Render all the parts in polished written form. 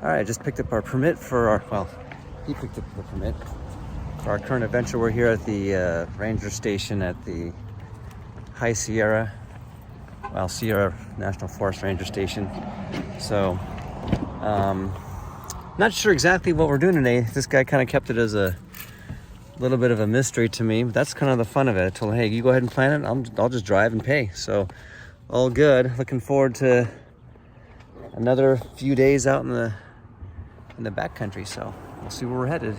All right, I just picked up our permit for our, well, he picked up the permit for our current adventure. We're here at the ranger station at the High Sierra, well, Sierra National Forest Ranger Station. So, not sure exactly what we're doing today. This guy kind of kept it as a little bit of a mystery to me, but that's kind of the fun of it. I told him, hey, you go ahead and plan it. I'll just drive and pay. So, all good. Looking forward to another few days out in the backcountry. So, we'll see where we're headed.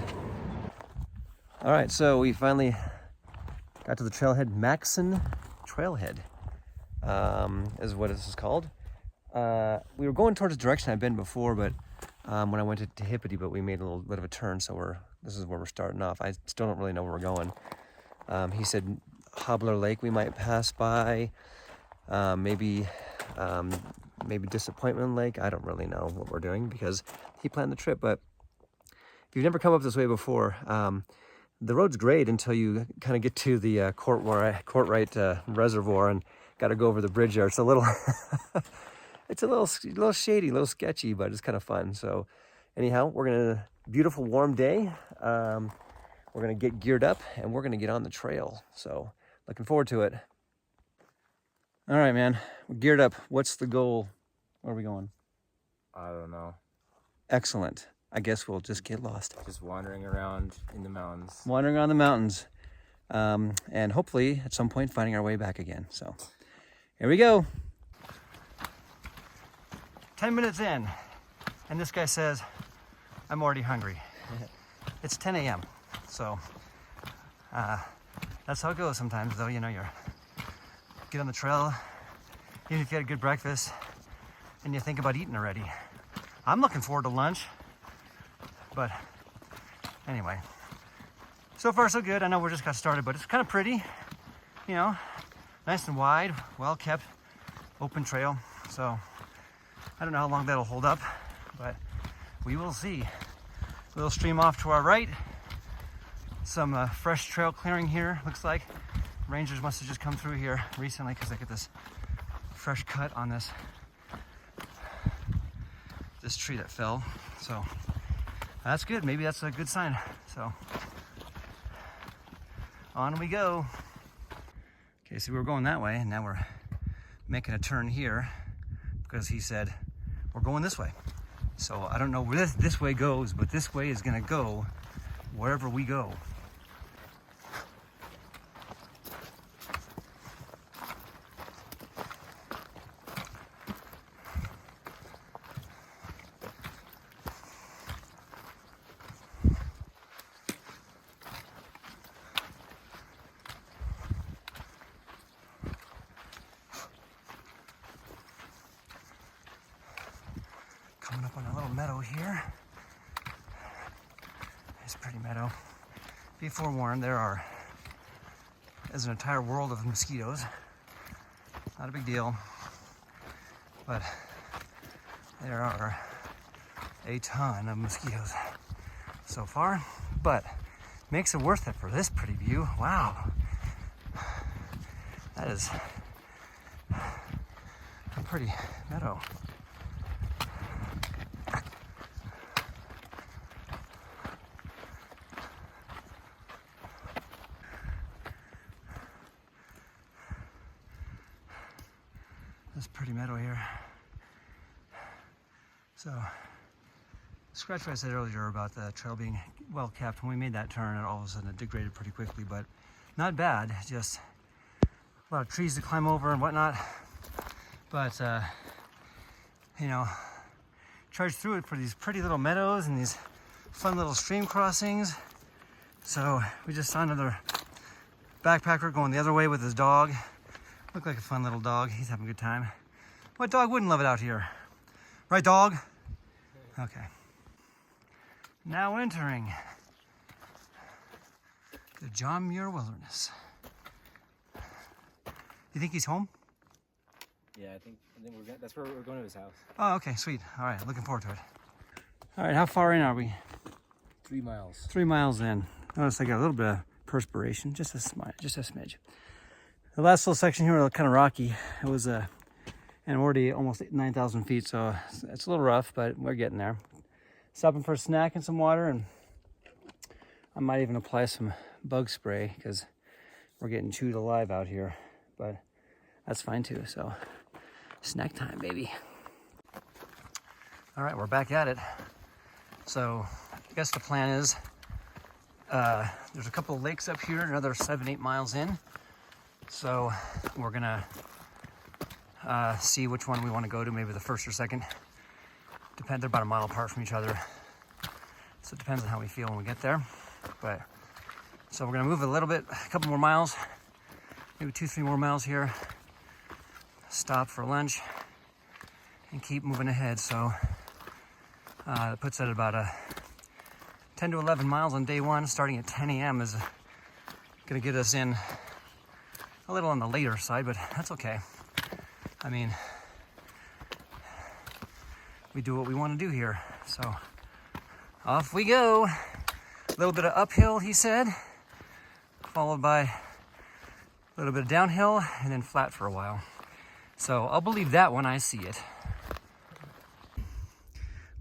All right, so we finally got to the trailhead. Maxon Trailhead is what this is called. We were going towards the direction I've been before, but when I went to Hippity, but we made a little bit of a turn, so this is where we're starting off. I still don't really know where we're going. He said Hobbler Lake we might pass by, maybe Disappointment Lake. I don't really know what we're doing because he planned the trip, but if you've never come up this way before, the road's great until you kind of get to the Courtright Reservoir and got to go over the bridge there. It's a little, it's a little shady, a little sketchy, but it's kind of fun. So, anyhow, beautiful warm day. We're gonna get geared up and we're gonna get on the trail. So, looking forward to it. All right, man, we're geared up. What's the goal? Where are we going? I don't know. Excellent. I guess we'll just get lost. Just wandering around in the mountains. Wandering around the mountains. And hopefully at some point finding our way back again. So here we go. 10 minutes in. And this guy says, I'm already hungry. It's 10 a.m. So that's how it goes sometimes, though. You know, you get on the trail, even if you had a good breakfast, and you think about eating already. I'm looking forward to lunch. But anyway, so far so good. I know we just got started, but it's kind of pretty, you know, nice and wide, well kept, open trail. So I don't know how long that'll hold up, but we will see. A little stream off to our right, some fresh trail clearing here. Looks like rangers must have just come through here recently because they get this fresh cut on this tree that fell. So that's good. Maybe that's a good sign. So on we go. Okay, so we were going that way, and now we're making a turn here because he said we're going this way. So I don't know where this way goes, but this way is gonna go wherever we go. Coming up on a little meadow here. It's a pretty meadow. Be forewarned, there's an entire world of mosquitoes. Not a big deal, but there are a ton of mosquitoes so far, but makes it worth it for this pretty view. Wow, that is a pretty meadow. This pretty meadow here. So, scratch what I said earlier about the trail being well kept. When we made that turn, all of a sudden it degraded pretty quickly, but not bad. Just a lot of trees to climb over and whatnot. But, you know, charged through it for these pretty little meadows and these fun little stream crossings. So we just saw another backpacker going the other way with his dog. Looked like a fun little dog. He's having a good time. What dog wouldn't love it out here? Right, dog? Okay. Now entering the John Muir Wilderness. You think he's home? Yeah, I think that's where we're going to his house. Oh, okay, sweet. All right, looking forward to it. All right, how far in are we? 3 miles. 3 miles in. Notice I got a little bit of perspiration, just a smidge. The last little section here was kind of rocky. It was and already almost 9,000 feet, so it's a little rough, but we're getting there. stopping for a snack and some water, and I might even apply some bug spray because we're getting chewed alive out here, but that's fine too. So snack time, baby. All right, we're back at it. So I guess the plan is there's a couple of lakes up here, another 7-8 miles in. So we're gonna see which one we want to go to, maybe the first or second. They're about a mile apart from each other. So it depends on how we feel when we get there. But so we're gonna move a little bit, a couple more miles, maybe 2-3 more miles here. Stop for lunch and keep moving ahead. So that puts it at about 10 to 11 miles on day one. Starting at 10 a.m. is gonna get us in a little on the later side, but that's okay. I mean, we do what we want to do here. So off we go. A little bit of uphill, he said, followed by a little bit of downhill and then flat for a while. So I'll believe that when I see it.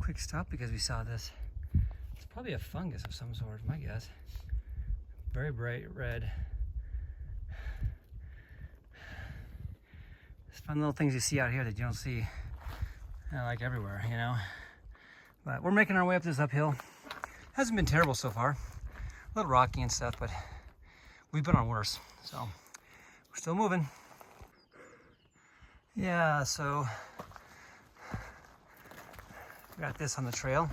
Quick stop because we saw this. It's probably a fungus of some sort, my guess. Very bright red. It's fun little things you see out here that you don't see like everywhere, you know. But we're making our way up this uphill. Hasn't been terrible so far. A little rocky and stuff, but we've been on worse. So we're still moving. Yeah, so we got this on the trail.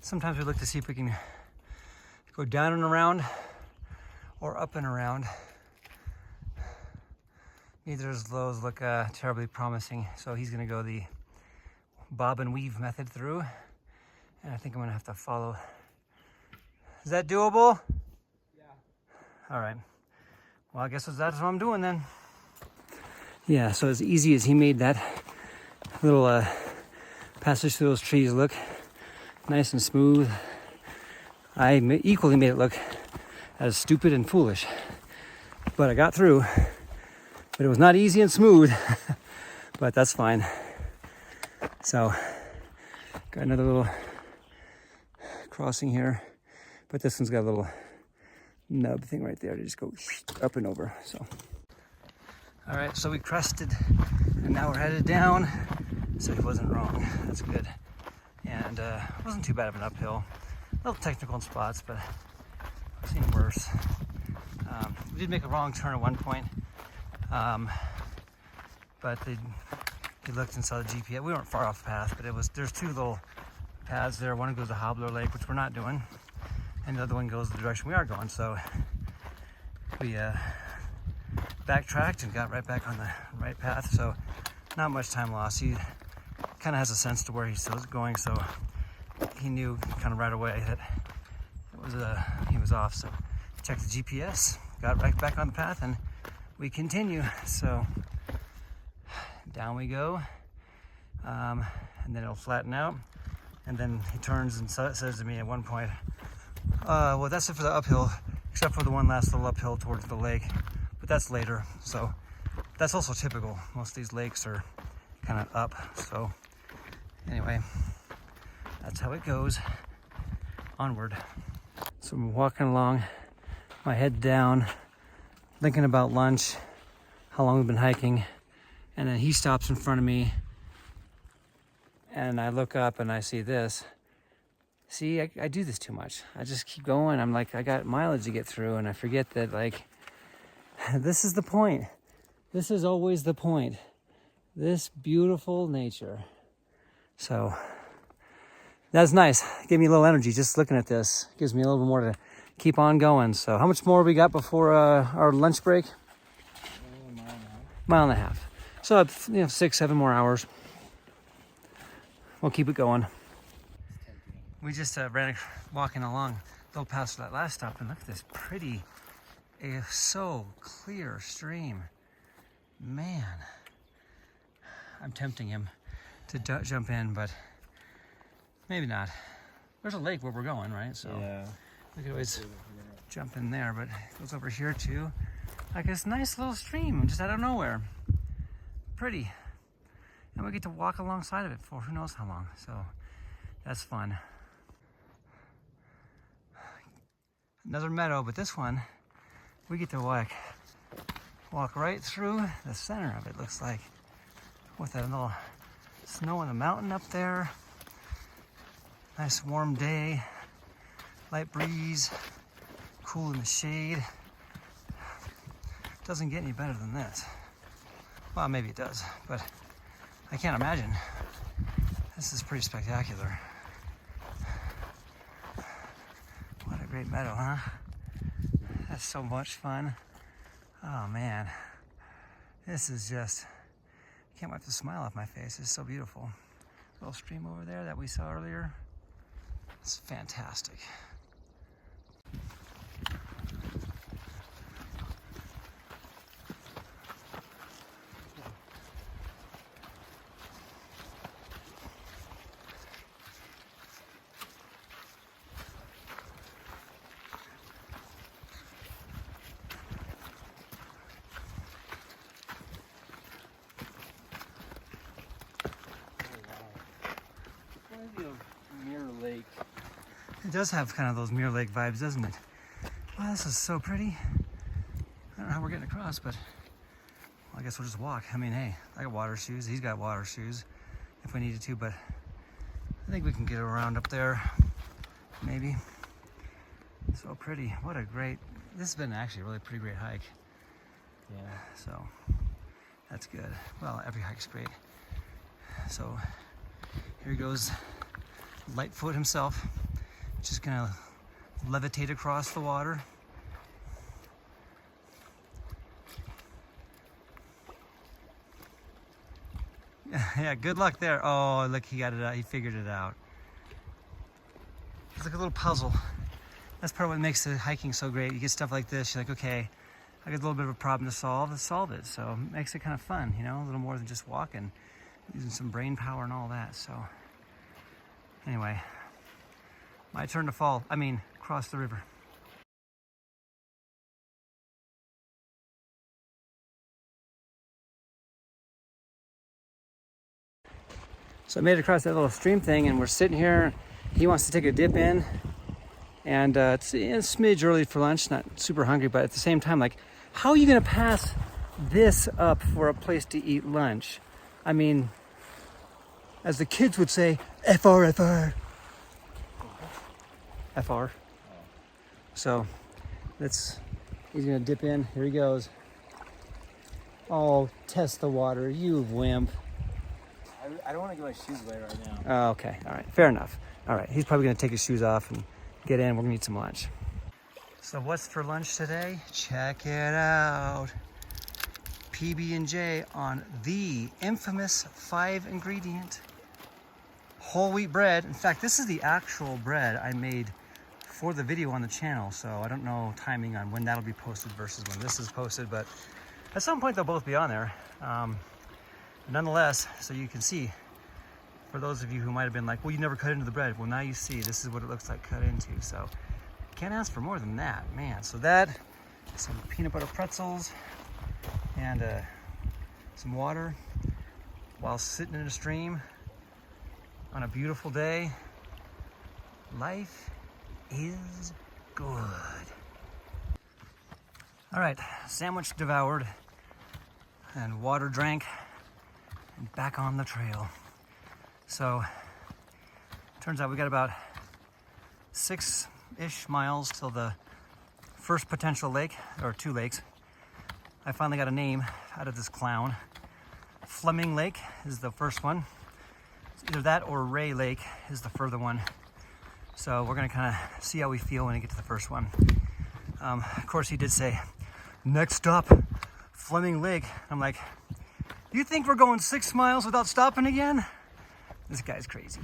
Sometimes we look to see if we can go down and around or up and around. Neither of those look terribly promising. So he's gonna go the bob and weave method through. And I think I'm gonna have to follow. Is that doable? Yeah. All right. Well, I guess that's what I'm doing then. Yeah, so as easy as he made that little passage through those trees look nice and smooth, I equally made it look as stupid and foolish. But I got through. But it was not easy and smooth, but that's fine. So, got another little crossing here, but this one's got a little nub thing right there to just go up and over. So, all right, so we crested, and now we're headed down. So he wasn't wrong. That's good. And it wasn't too bad of an uphill. A little technical in spots, but I've seen worse. We did make a wrong turn at one point. But they looked and saw the GPS. We weren't far off the path, but there's two little paths there. One goes to Hobbler Lake, which we're not doing, and the other one goes the direction we are going. So we backtracked and got right back on the right path. So not much time lost. He kind of has a sense to where he's going, so he knew kind of right away that he was off. So checked the GPS, got right back on the path, and we continue. So down we go, and then it'll flatten out, and then he turns and says to me at one point, well, that's it for the uphill, except for the one last little uphill towards the lake, but that's later. So that's also typical. Most of these lakes are kind of up. So anyway, that's how it goes. Onward. So I'm walking along, my head down, thinking about lunch, how long we've been hiking, and then he stops in front of me, and I look up and I see this. See, I do this too much. I just keep going. I'm like, I got mileage to get through, and I forget that, like, this is the point. This is always the point. This beautiful nature. So that's nice. Gave me a little energy just looking at this. Gives me a little bit more to keep on going. So how much more we got before our lunch break? Mile and a half. So 6-7 more hours. We'll keep it going. We just walking along the old path to that last stop, and look at this pretty, so clear stream. Man, I'm tempting him to jump in, but maybe not. There's a lake where we're going, right? So yeah, we could always jump in there, but it goes over here too. Like this nice little stream just out of nowhere. Pretty. and we get to walk alongside of it for who knows how long. So that's fun. Another meadow, but this one we get to walk right through the center of it, looks like, with a little snow on the mountain up there. Nice warm day, light breeze, cool in the shade. Doesn't get any better than this. Well, maybe it does, but I can't imagine. This is pretty spectacular. What a great meadow, huh? That's so much fun. Oh man, this is just, I can't wipe the smile off my face. It's so beautiful. Little stream over there that we saw earlier. It's fantastic. Mirror Lake. It does have kind of those Mirror Lake vibes, doesn't it? Wow, this is so pretty. I don't know how we're getting across, but well, I guess we'll just walk. I mean, hey, I got water shoes. He's got water shoes if we needed to, but I think we can get around up there, maybe. So pretty. What a great, this has been actually a really pretty great hike. Yeah. So that's good. Well, every hike's great. So here goes Lightfoot himself, just gonna levitate across the water. Yeah, good luck there. Oh, look, he got it out. He figured it out. It's like a little puzzle. That's part of what makes the hiking so great. You get stuff like this, you're like, okay, I got a little bit of a problem to solve, let's solve it. So it makes it kind of fun, you know, a little more than just walking, using some brain power and all that. So anyway, my turn to cross the river. So I made it across that little stream thing, and we're sitting here. He wants to take a dip in, and it's a smidge early for lunch, not super hungry, but at the same time, like, how are you gonna pass this up for a place to eat lunch? I mean, as the kids would say, FR, FR. FR. So he's gonna dip in. Here he goes. Oh, test the water, you wimp. I don't want to get my shoes away right now. Oh, okay, all right, fair enough. All right, he's probably gonna take his shoes off and get in. We're gonna eat some lunch. So what's for lunch today? Check it out. PB&J on the infamous 5-ingredient whole wheat bread. In fact, this is the actual bread I made for the video on the channel, so I don't know timing on when that'll be posted versus when this is posted, but at some point they'll both be on there. Nonetheless, so you can see, for those of you who might have been like, well, you never cut into the bread. Well, now you see, this is what it looks like cut into. So can't ask for more than that, man. So that, some peanut butter pretzels, and some water while sitting in a stream on a beautiful day. Life is good. All right, sandwich devoured and water drank and back on the trail. So turns out we got about 6-ish miles till the first potential lake, or 2 lakes. I finally got a name out of this clown. Fleming Lake is the first one. It's either that or Ray Lake is the further one. So we're gonna kind of see how we feel when we get to the first one. Of course, he did say, next stop, Fleming Lake. I'm like, you think we're going 6 miles without stopping again? This guy's crazy.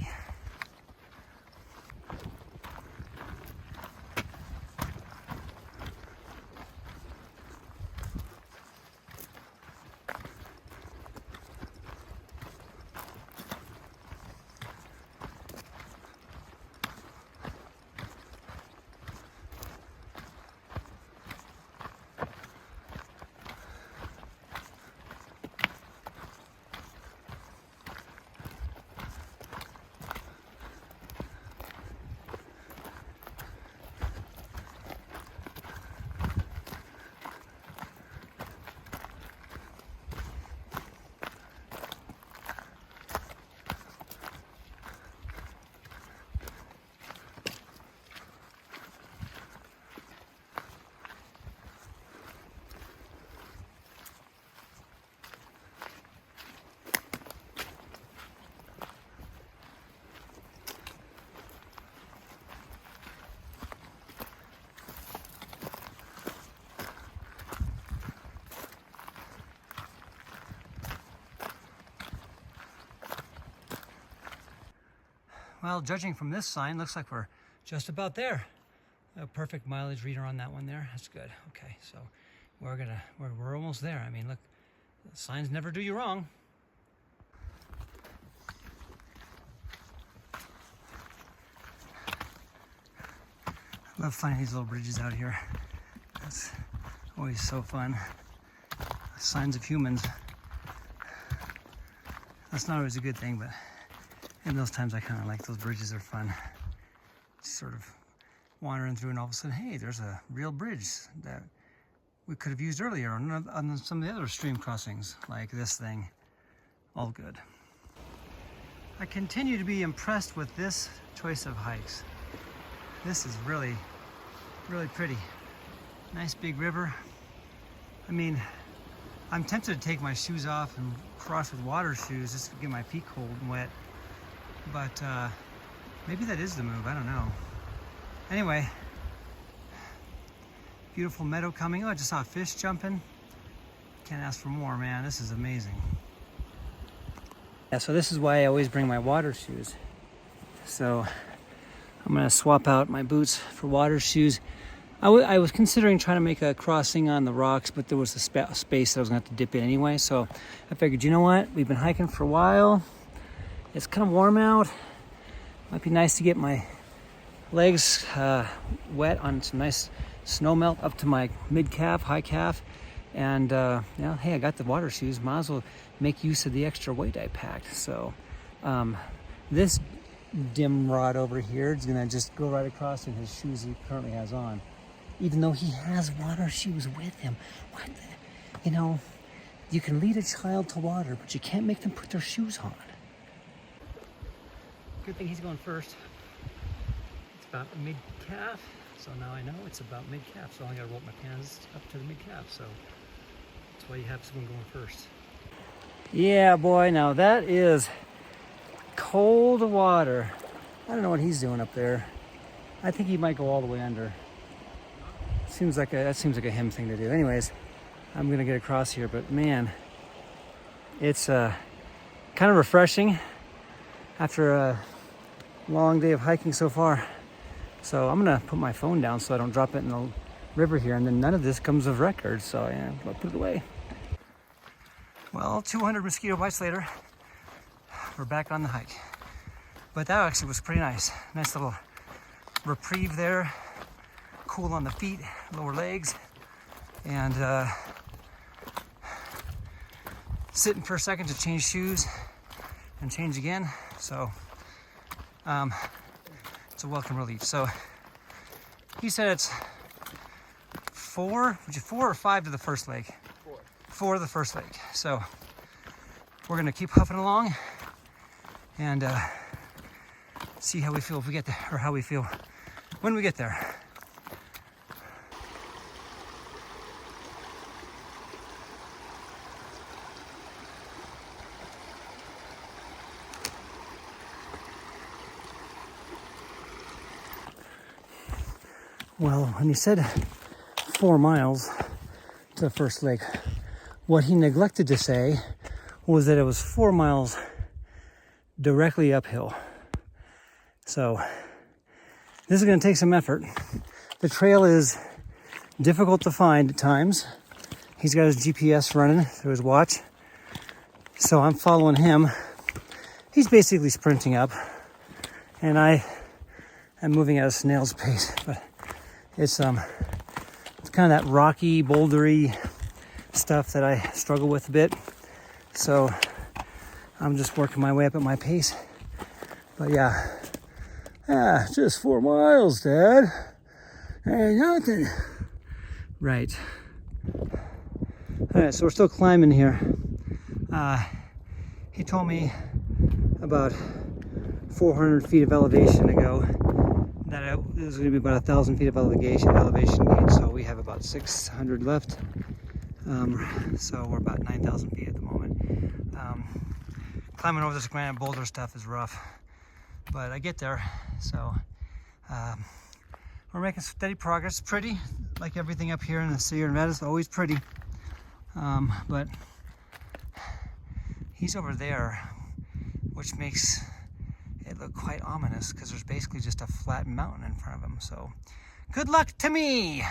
Well, judging from this sign, looks like we're just about there. A perfect mileage reader on that one there. That's good. Okay, so we're almost there. I mean, look, signs never do you wrong. I love finding these little bridges out here. That's always so fun. Signs of humans. That's not always a good thing, but in those times I kind of like those bridges. Are fun. Just sort of wandering through and all of a sudden, hey, there's a real bridge that we could have used earlier on some of the other stream crossings, like this thing. All good. I continue to be impressed with this choice of hikes. This is really, really pretty. Nice big river. I mean, I'm tempted to take my shoes off and cross with water shoes just to get my feet cold and wet. But maybe that is the move, I don't know. Anyway, beautiful meadow coming. Oh, I just saw a fish jumping. Can't ask for more, man. This is amazing. Yeah, so this is why I always bring my water shoes. So I'm gonna swap out my boots for water shoes. I was considering trying to make a crossing on the rocks, but there was a space that I was gonna have to dip in anyway. So I figured, you know what? We've been hiking for a while. It's kind of warm out. Might be nice to get my legs wet on some nice snow melt up to my mid-calf, high calf. And yeah, hey, I got the water shoes. Might as well make use of the extra weight I packed. So this dim rod over here is gonna just go right across in his shoes he currently has on. Even though he has water shoes with him. What the, you know, you can lead a child to water, but you can't make them put their shoes on. Good thing he's going first. It's about mid-calf, so now I know it's about mid-calf, so I gotta roll my pants up to the mid-calf, so that's why you have someone going first. Yeah, boy, now that is cold water. I don't know what he's doing up there. I think he might go all the way under. That seems like a him thing to do. Anyways, I'm gonna get across here, but man, it's kind of refreshing after a long day of hiking so far. So I'm gonna put my phone down so I don't drop it in the river here, and then none of this comes of record, so yeah, I'll put it away. Well, 200 mosquito bites later, we're back on the hike. But that actually was pretty nice. Nice little reprieve there. Cool on the feet, lower legs, and sitting for a second to change shoes and change again. So it's a welcome relief. So he said it's 4 or 5 to the first lake? 4 to the first lake. So we're gonna keep huffing along and see how we feel if we get there, or how we feel when we get there. Well, when he said 4 miles to the first lake, what he neglected to say was that it was 4 miles directly uphill. So this is going to take some effort. The trail is difficult to find at times. He's got his GPS running through his watch, so I'm following him. He's basically sprinting up, and I am moving at a snail's pace. But it's kind of that rocky, bouldery stuff that I struggle with a bit. So I'm just working my way up at my pace. But yeah, just 4 miles, Dad. Ain't nothing. Right. All right, so we're still climbing here. He told me about 400 feet of elevation to go. That it was going to be about 1,000 feet of elevation gain. So we have about 600 left. So we're about 9,000 feet at the moment. Climbing over this granite boulder stuff is rough, but I get there. So we're making steady progress. Pretty, like everything up here in the Sierra Nevada is always pretty. But he's over there, which makes it looked quite ominous because there's basically just a flat mountain in front of them. So good luck to me.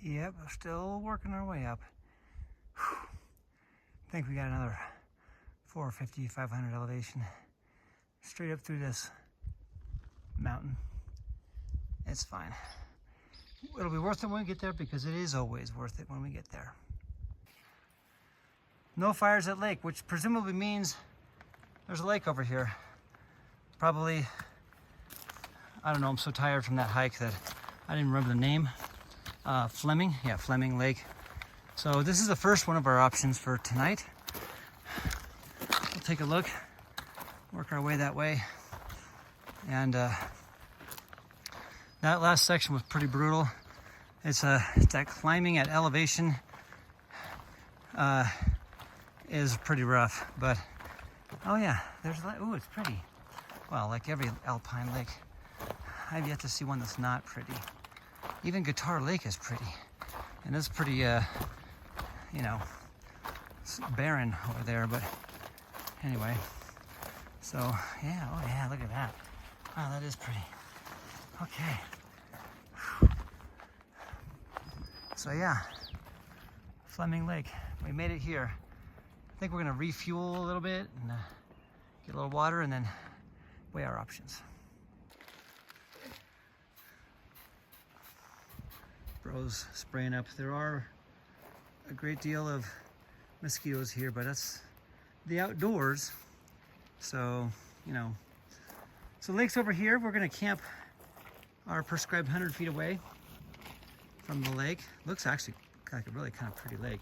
Yep, still working our way up. Whew. I think we got another 450, 500 elevation straight up through this mountain. It's fine. It'll be worth it when we get there because it is always worth it when we get there. No fires at lake, which presumably means there's a lake over here. Probably, I don't know, I'm so tired from that hike that I didn't remember the name. Fleming Lake. So this is the first one of our options for tonight. We'll take a look, work our way that way. And that last section was pretty brutal. It's that climbing at elevation is pretty rough, but oh yeah, there's, ooh, it's pretty. Well, like every alpine lake, I've yet to see one that's not pretty. Even Guitar Lake is pretty, and it's pretty, you know, barren over there, but anyway. So, yeah, oh yeah, look at that. Wow, that is pretty. Okay. Whew. So yeah, Fleming Lake, we made it here. I think we're gonna refuel a little bit and get a little water and then weigh our options. Bro's spraying up. There are a great deal of mosquitoes here, but that's the outdoors. So, you know. So lake's over here. We're gonna camp our prescribed 100 feet away from the lake. Looks actually like a really kind of pretty lake.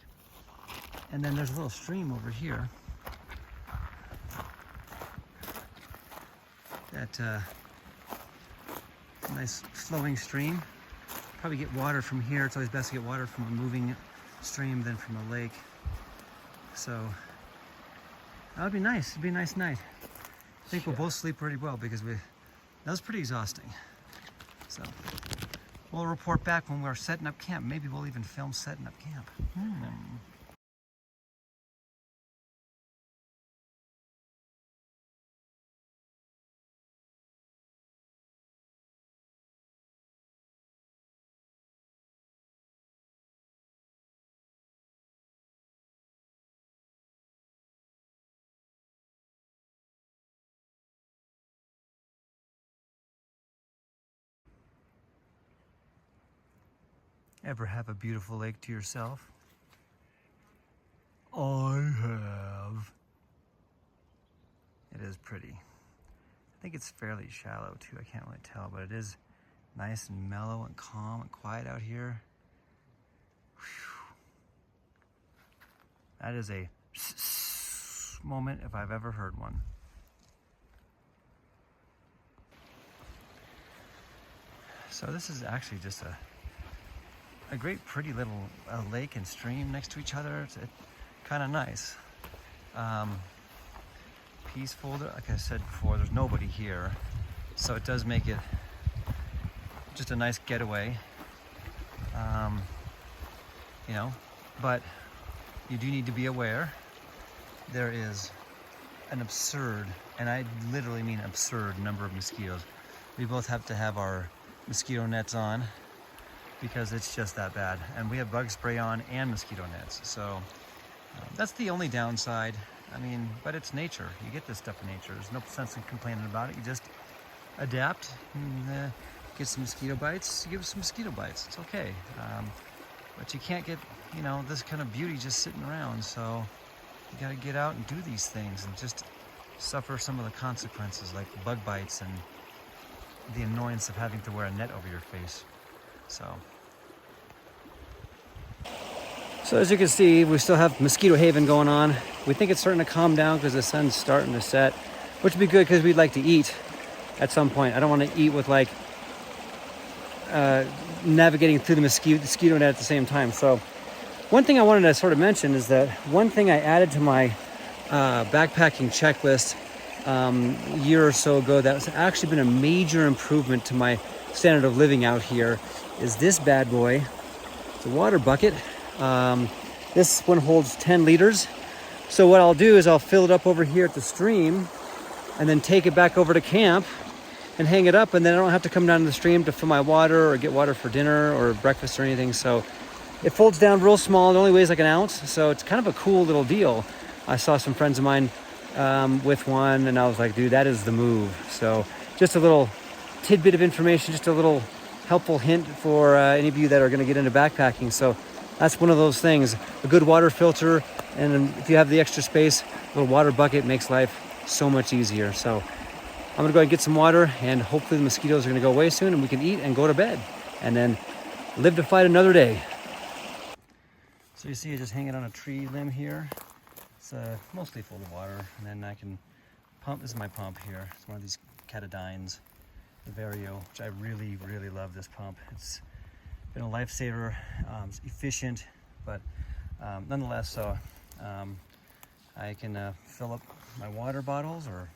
And then there's a little stream over here that nice flowing stream. Probably get water from here. It's always best to get water from a moving stream than from a lake. So that would be nice. It'd be a nice night. I think we'll both sleep pretty well because that was pretty exhausting. So we'll report back when we're setting up camp. Maybe we'll even film setting up camp. Ever have a beautiful lake to yourself? I have. It is pretty. I think it's fairly shallow too. I can't really tell, but it is nice and mellow and calm and quiet out here. Whew. That is a moment if I've ever heard one. So this is actually just a great pretty little lake and stream next to each other. It's kind of nice. Peaceful, like I said before, there's nobody here. So it does make it just a nice getaway. You know, but you do need to be aware there is an absurd, and I literally mean absurd, number of mosquitoes. We both have to have our mosquito nets on because it's just that bad. And we have bug spray on and mosquito nets. So that's the only downside. I mean, but it's nature. You get this stuff in nature. There's no sense in complaining about it. You just adapt and get some mosquito bites. You give some mosquito bites. It's okay. But you can't get, you know, this kind of beauty just sitting around. So you got to get out and do these things and just suffer some of the consequences, like bug bites and the annoyance of having to wear a net over your face. So as you can see, we still have mosquito haven going on. We think it's starting to calm down because the sun's starting to set, which would be good because we'd like to eat at some point. I don't want to eat with like navigating through the mosquito net at the same time. So one thing I wanted to sort of mention is that one thing I added to my backpacking checklist year or so ago that's actually been a major improvement to my standard of living out here is this bad boy. It's a water bucket. This one holds 10 liters. So what I'll do is I'll fill it up over here at the stream and then take it back over to camp and hang it up, and then I don't have to come down to the stream to fill my water or get water for dinner or breakfast or anything. So it folds down real small. It only weighs like an ounce, so it's kind of a cool little deal. I saw some friends of mine with one, and I was like, dude, that is the move. So just a little tidbit of information, just a little helpful hint for any of you that are going to get into backpacking. So that's one of those things. A good water filter, and if you have the extra space, a little water bucket makes life so much easier. So I'm gonna go ahead and get some water, and hopefully the mosquitoes are gonna go away soon and we can eat and go to bed and then live to fight another day. So you see I just hang it on a tree limb here. It's mostly full of water, and then I can pump. This is my pump here. It's one of these Catadines, the Vario, which I really, really love this pump. It's been a lifesaver. It's efficient, but nonetheless, so I can fill up my water bottles or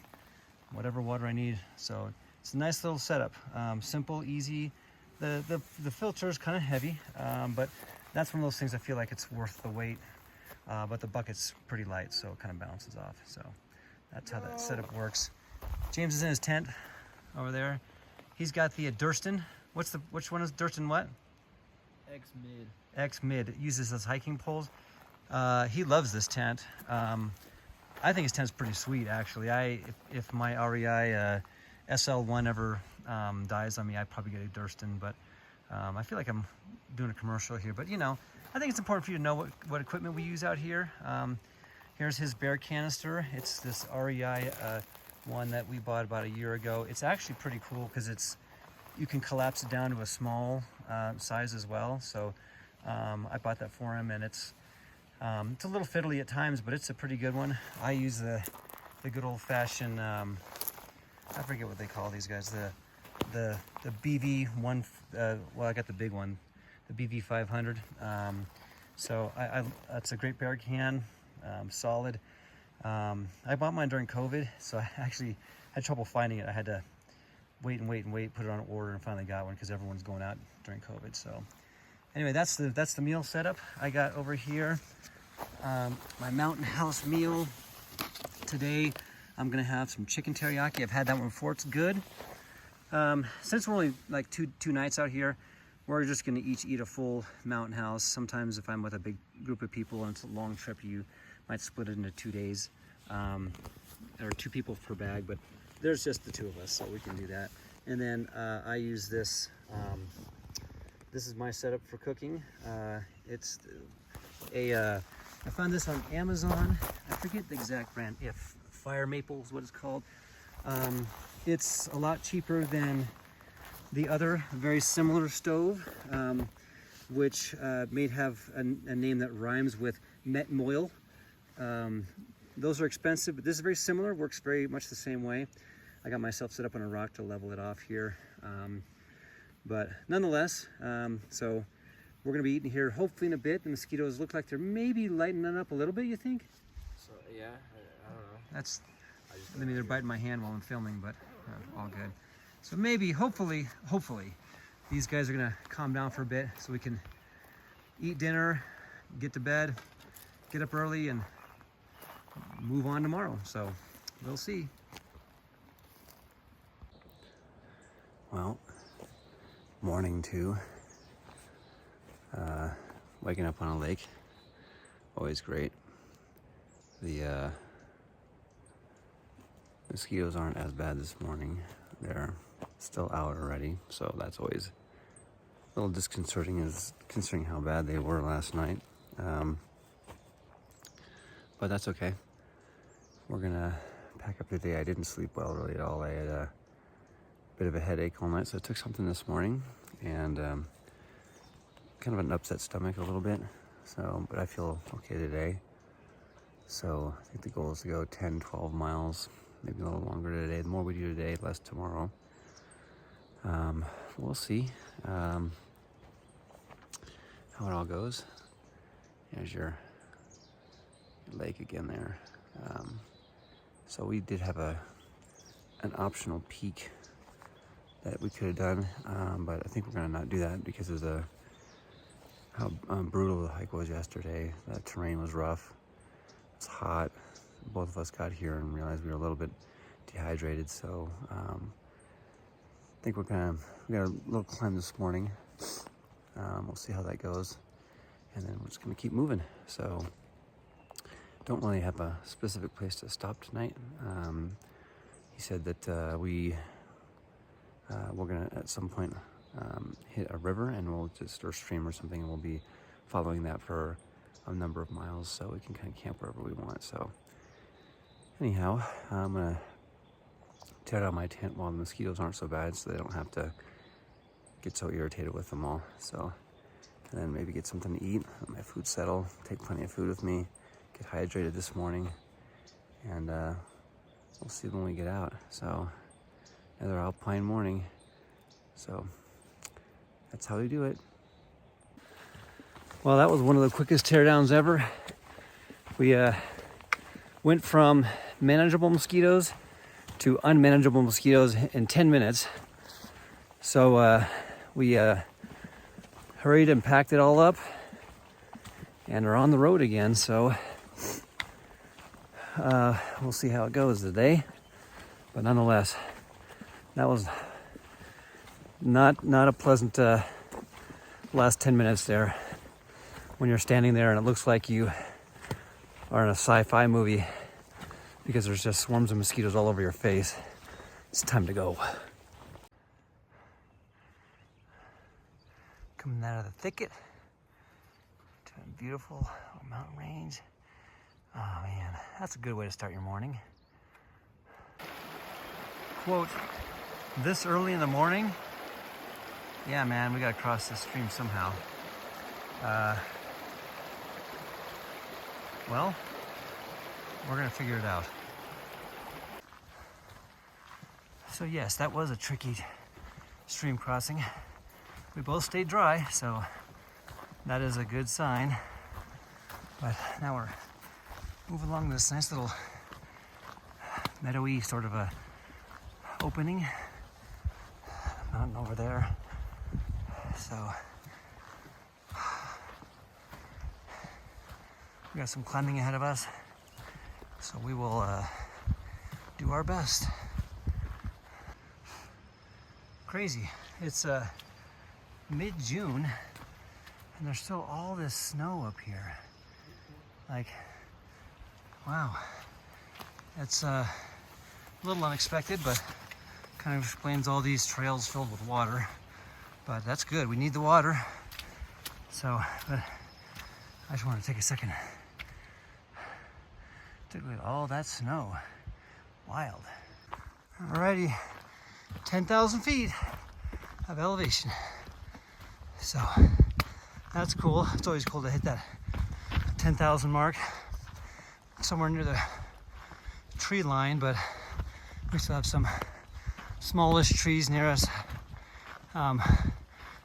whatever water I need. So it's a nice little setup. Simple, easy. The filter is kind of heavy, but that's one of those things I feel like it's worth the weight. But the bucket's pretty light, so it kind of bounces off. So that's how that setup works. James is in his tent over there. He's got the Durston. Which one is Durston what? X-Mid. X-Mid. It uses those hiking poles. He loves this tent. I think his tent's pretty sweet, actually. If my REI SL1 ever dies on me, I'd probably get a Durston, but I feel like I'm doing a commercial here. But, you know, I think it's important for you to know what equipment we use out here. Here's his bear canister. It's this REI one that we bought about a year ago. It's actually pretty cool because you can collapse it down to a small size as well. So I bought that for him, and it's a little fiddly at times, but it's a pretty good one. I use the good old-fashioned, I forget what they call these guys, the BV1, well, I got the big one, the BV500. So that's a great bear can, solid. I bought mine during COVID, so I actually had trouble finding it. I had to wait, put it on order, and finally got one because everyone's going out during COVID. So anyway, that's the meal setup I got over here. My Mountain House meal today, I'm gonna have some chicken teriyaki. I've had that one before. It's good. Since we're only like two nights out here, we're just gonna each eat a full Mountain House. Sometimes if I'm with a big group of people and it's a long trip, you might split it into 2 days, or 2 people per bag, but there's just the 2 of us, so we can do that. And then I use this. This is my setup for cooking. It's I found this on Amazon. I forget the exact brand. Fire Maple is what it's called. It's a lot cheaper than the other very similar stove, which may have a name that rhymes with met moil. Those are expensive, but this is very similar. Works very much the same way. I got myself set up on a rock to level it off here. But nonetheless, so we're gonna be eating here hopefully in a bit. The mosquitoes look like they're maybe lightening up a little bit, you think? So, yeah, I don't know. That's, I mean, they're biting my hand while I'm filming, but all good. So maybe, hopefully, these guys are gonna calm down for a bit so we can eat dinner, get to bed, get up early, and move on tomorrow. So we'll see. Well, morning 2. Waking up on a lake, always great. The mosquitoes aren't as bad this morning. They're still out already, so that's always a little disconcerting, considering how bad they were last night. But that's okay. We're gonna pack up today. I didn't sleep well really at all. I had a bit of a headache all night, so I took something this morning, and kind of an upset stomach a little bit. So, but I feel okay today. So I think the goal is to go 10, 12 miles, maybe a little longer today. The more we do today, less tomorrow. We'll see how it all goes. There's your lake again there. So we did have a an optional peak that we could have done, but I think we're gonna not do that because of how brutal the hike was yesterday. The terrain was rough. It's hot. Both of us got here and realized we were a little bit dehydrated, so I think we got a little climb this morning. We'll see how that goes, and then we're just gonna keep moving. So don't really have a specific place to stop tonight. He said that we're gonna at some point hit a river, and we'll just, or stream or something, and we'll be following that for a number of miles, so we can kind of camp wherever we want. So anyhow, I'm gonna tear down my tent while the mosquitoes aren't so bad, so they don't have to get so irritated with them all. So, and then maybe get something to eat, let my food settle, take plenty of food with me, get hydrated this morning, and we'll see when we get out. So another alpine morning. So that's how we do it. Well, that was one of the quickest teardowns ever. We went from manageable mosquitoes to unmanageable mosquitoes in 10 minutes. So we hurried and packed it all up and are on the road again. So we'll see how it goes today. But nonetheless, that was not a pleasant last 10 minutes there, when you're standing there and it looks like you are in a sci-fi movie because there's just swarms of mosquitoes all over your face. It's time to go. Coming out of the thicket to a beautiful mountain range. Oh man, that's a good way to start your morning. Quote, this early in the morning? Yeah man, we gotta cross this stream somehow. Well, we're gonna figure it out. So yes, that was a tricky stream crossing. We both stayed dry, so that is a good sign. But now we're moving along this nice little meadowy sort of a opening. Mountain over there. So we got some climbing ahead of us, so we will do our best. Crazy. It's mid-June and there's still all this snow up here. Like, wow. It's a little unexpected, but kind of explains all these trails filled with water. But that's good, we need the water. So, but I just want to take a second to look at all that snow. Wild. Alrighty, 10,000 feet of elevation. So that's cool. It's always cool to hit that 10,000 mark somewhere near the tree line, but we still have some smallish trees near us.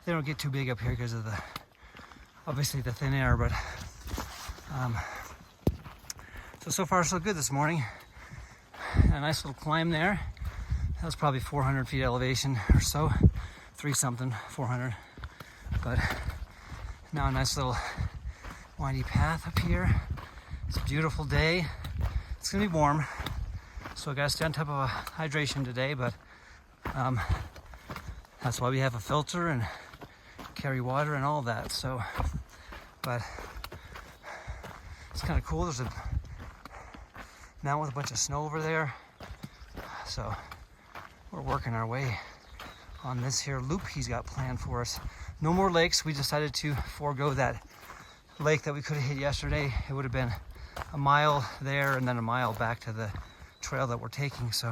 They don't get too big up here because of obviously the thin air, but so far so good this morning. A nice little climb there. That was probably 400 feet elevation or so, 400. But now a nice little windy path up here. It's a beautiful day. It's gonna be warm, so I gotta stay on top of hydration today, but that's why we have a filter and carry water and all that. So, but it's kind of cool. There's a mountain with a bunch of snow over there. So we're working our way on this here loop he's got planned for us. No more lakes. We decided to forego that lake that we could have hit yesterday. It would have been a mile there and then a mile back to the trail that we're taking. So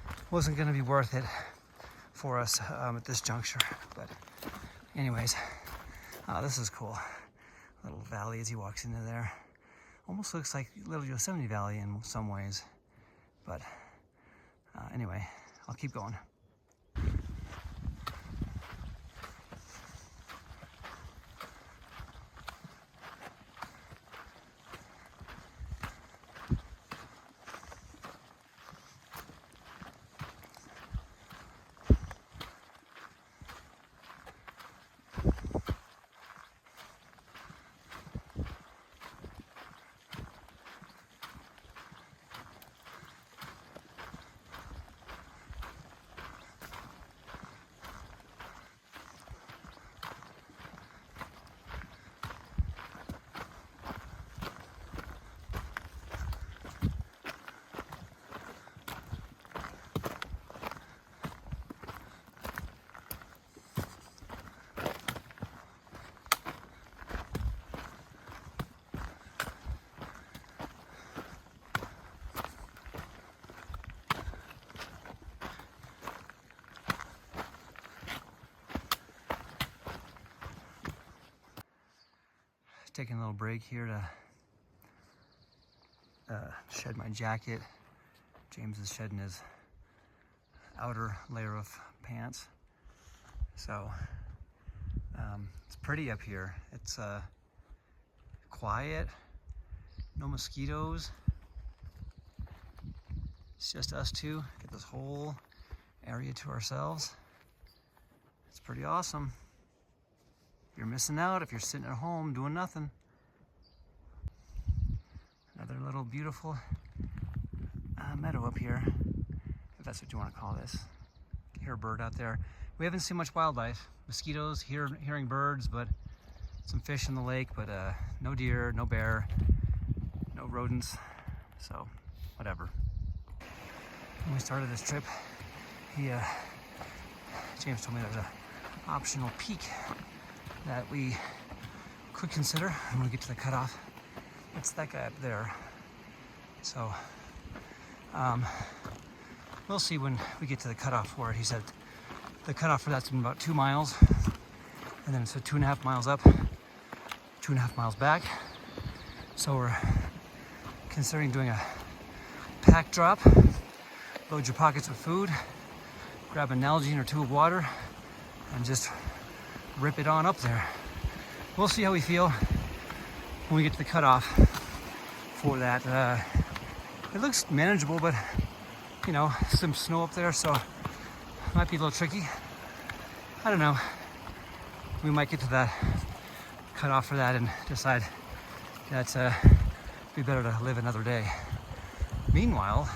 it wasn't going to be worth it for us at this juncture. But anyways, this is cool. Little valley as he walks into there. Almost looks like Little Yosemite Valley in some ways. But anyway, I'll keep going. taking a little break here to shed my jacket. James is shedding his outer layer of pants. So it's pretty up here. It's quiet, no mosquitoes. It's just us two. Get this whole area to ourselves. It's pretty awesome. You're missing out if you're sitting at home doing nothing. Another little beautiful meadow up here, if that's what you want to call this. Hear a bird out there. We haven't seen much wildlife. Mosquitoes, hearing birds, but some fish in the lake, but no deer, no bear, no rodents, so whatever. When we started this trip, James told me there's an optional peak that we could consider when we get to the cutoff. It's that guy up there. So we'll see when we get to the cutoff where he said the cutoff for that's been about 2 miles, and then it's 2.5 miles up, 2.5 miles back. So we're considering doing a pack drop, load your pockets with food, grab an Nalgene or 2 of water, and just rip it on up there. We'll see how we feel when we get to the cutoff for that. It looks manageable, but you know, some snow up there, so it might be a little tricky. I don't know. We might get to that cutoff for that and decide that it'd be better to live another day. Meanwhile,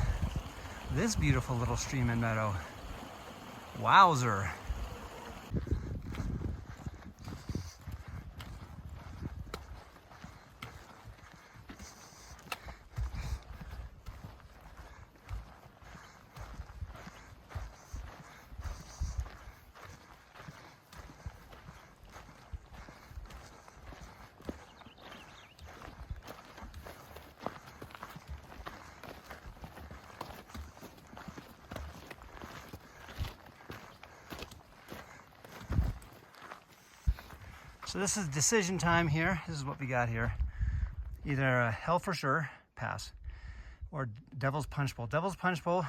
this beautiful little stream and meadow. Wowzer. So this is decision time here. This is what we got here. Either a Hell for Sure pass or Devils Punchbowl. Devils Punchbowl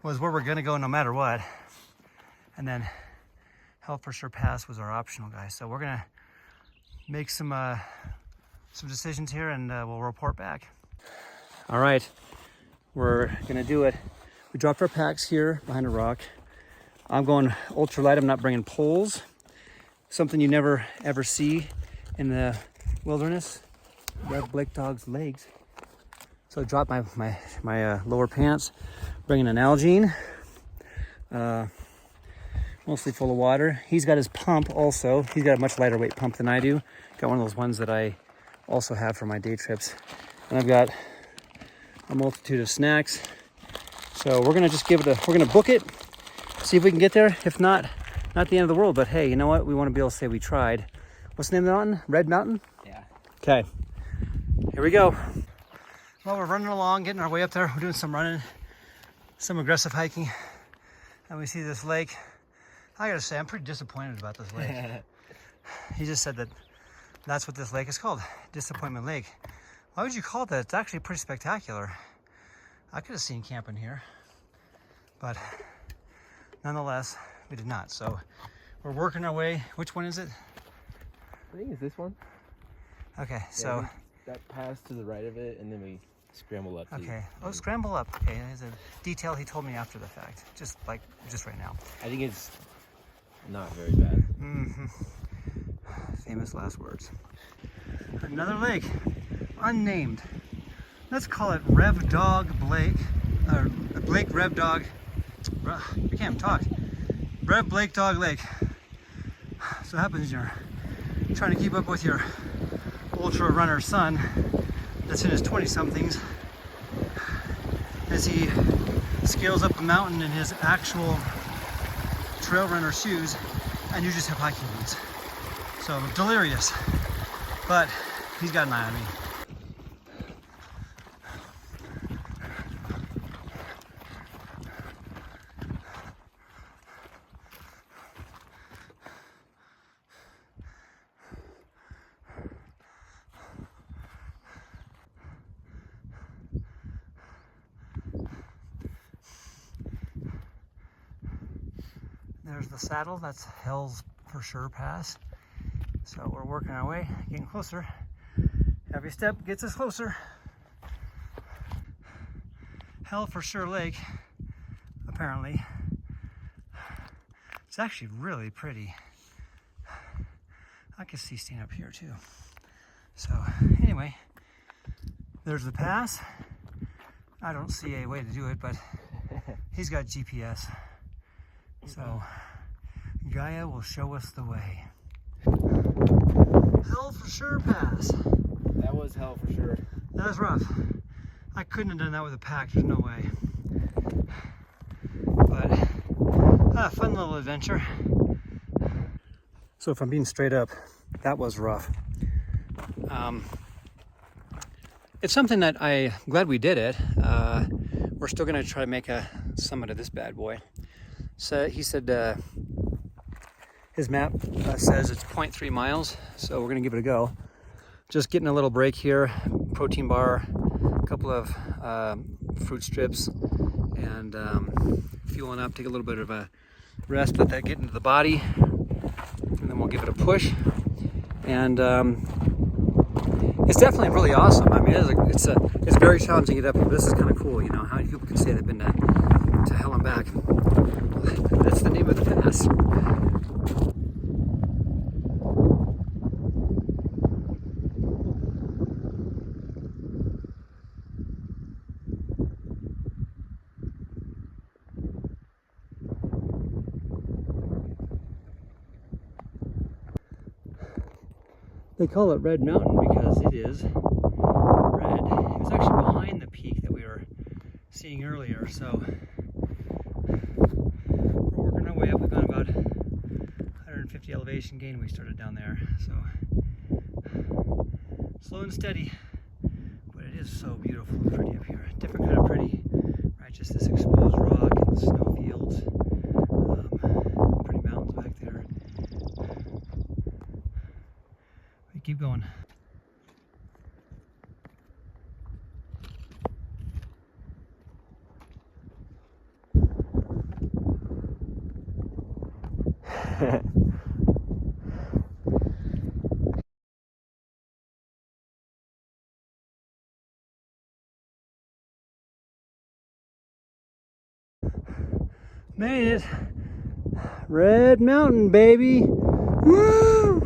was where we're gonna go no matter what. And then Hell for Sure pass was our optional, guys. So we're gonna make some decisions here, and we'll report back. All right, we're gonna do it. We dropped our packs here behind a rock. I'm going ultralight. I'm not bringing poles. Something you never ever see in the wilderness. Red Blake dog's legs. So I dropped my lower pants, bringing an Nalgene, mostly full of water. He's got his pump also. He's got a much lighter weight pump than I do. Got one of those ones that I also have for my day trips. And I've got a multitude of snacks. So we're gonna just we're gonna book it, see if we can get there. If not, not the end of the world, but hey, you know what? We want to be able to say we tried. What's the name of the mountain? Red Mountain? Yeah. Okay. Here we go. Well, we're running along, getting our way up there. We're doing some running, some aggressive hiking, and we see this lake. I gotta say, I'm pretty disappointed about this lake. He just said that that's what this lake is called, Disappointment Lake. Why would you call it that? It's actually pretty spectacular. I could have seen camping here, but nonetheless, we did not. So we're working our way. Which one is it? I think it's this one. Okay, Yeah, so that pass to the right of it, and then we scramble up. Okay. Oh, scramble up. Okay, there's a detail he told me after the fact, just right now. I think it's not very bad. Mm-hmm. Famous last words. Another lake, unnamed. Let's call it Rev Dog Blake, or Blake Rev Dog. I can't talk. Rev Blake Dog Lake. So what happens, you're trying to keep up with your ultra runner son that's in his 20-somethings as he scales up the mountain in his actual trail runner shoes, and you just have hiking boots. So delirious, but he's got an eye on me. There's the saddle. That's Hell's for Sure Pass. So we're working our way, getting closer. Every step gets us closer. Hell for Sure Lake, apparently. It's actually really pretty. I can see staying up here too. So anyway, there's the pass. I don't see a way to do it, but he's got GPS. So Gaia will show us the way. Hell for Sure Pass. That was hell for sure. That was rough. I couldn't have done that with a pack, there's no way. But fun little adventure. So if I'm being straight up, that was rough. It's something that I'm glad we did it. We're still gonna try to make a summit of this bad boy. So he said his map says it's 0.3 miles, so we're gonna give it a go. Just getting a little break here, protein bar, a couple of fruit strips, and fueling up, take a little bit of a rest, let that get into the body, and then we'll give it a push. And it's definitely really awesome. I mean, it's very challenging to get up, but this is kind of cool, you know, how many people can say they've been to hell and back. That's the name of the pass. They call it Red Mountain because it is red. It was actually behind the peak that we were seeing earlier, so we're working our way up. We've got about 150 elevation gain. We started down there, so slow and steady, but it is so beautiful and pretty up here. Different kind of pretty, right? Just this exposed rock and the snow fields, pretty mountains back there. Keep going. Made it. Red Mountain, baby. Woo!